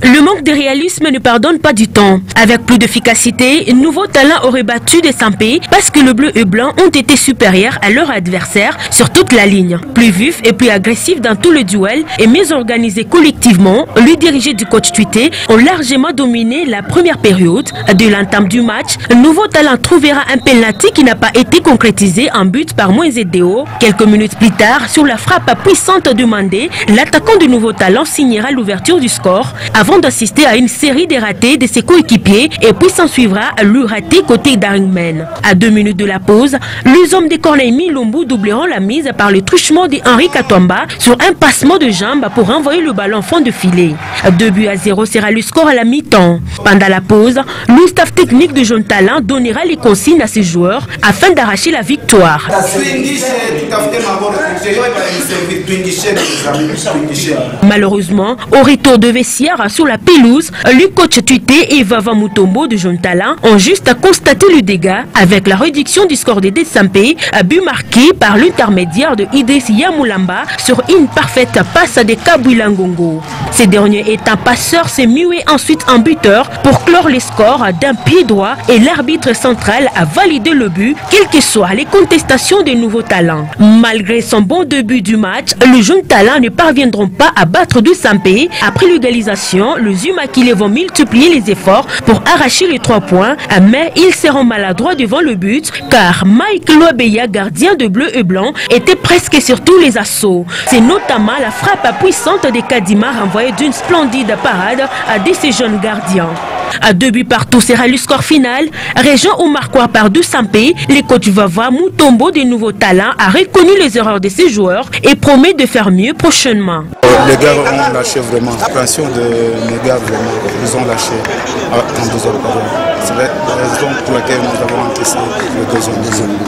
Le manque de réalisme ne pardonne pas du temps. Avec plus d'efficacité, Nouveau Talent aurait battu des Sampé parce que le bleu et blanc ont été supérieurs à leur adversaire sur toute la ligne. Plus vifs et plus agressifs dans tout le duel et mieux organisés collectivement, les dirigés du coach Tuité ont largement dominé la première période. De l'entame du match, Nouveau Talent trouvera un penalty qui n'a pas été concrétisé en but par Moïse-Déo. Quelques minutes plus tard, sur la frappe puissante de Mandé, l'attaquant de Nouveau Talent signera l'ouverture du score avant d'assister à une série de ratés de ses coéquipiers et puis s'en suivra le raté côté Daringmen. À 2 minutes de la pause, les hommes de Corneille Lumbu doubleront la mise par le truchement de Henri Katwamba sur un passement de jambes pour envoyer le ballon fond de filet. 2-0 sera le score à la mi-temps. Pendant la pause, le staff technique de Jeune Talent donnera les consignes à ses joueurs afin d'arracher la victoire. Malheureusement, au retour de vestiaire sur la pelouse, le coach Tuité et Vava Mutombo de Jeune Talent ont juste constaté le dégât avec la réduction du score des Sampé, but marqué par l'intermédiaire de Idriss Yamoulamba sur une parfaite passe de Kabwila Ngongo. Ces derniers étant passeurs s'est mué ensuite en buteur pour clore les scores d'un pied droit et l'arbitre central a validé le but, quelles que soient les contestations des Nouveaux Talents. Malgré son bon début du match, les Jeunes Talents ne parviendront pas à battre du Sampé. Après l'égalisation, les Umakilés vont multiplier les efforts pour arracher les 3 points, mais ils seront maladroits devant le but car Mike Loabeya, gardien de bleu et blanc, était presque sur tous les assauts. C'est notamment la frappe puissante de Kadima renvoyée d'une splendide parade de ces jeunes gardiens. À 2 buts partout sera le score final. Région ou marquoir par du Sampé, les coachs Vava Mutombo des Nouveaux Talents a reconnu les erreurs de ses joueurs et promet de faire mieux prochainement. Les gars ont lâché vraiment. L'attention de mes gars, vraiment, ils ont lâché en deuxième période. C'est la raison pour laquelle nous avons encaissé le deuxième.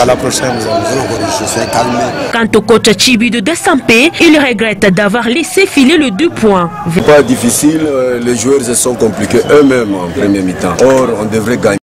À la prochaine, nous allons calmer. Quant au coach Chibi de Sampé, il regrette d'avoir laissé filer le 2 points. C'est pas difficile, les joueurs se sont compliqués eux-mêmes en premier mi-temps. Or, on devrait gagner.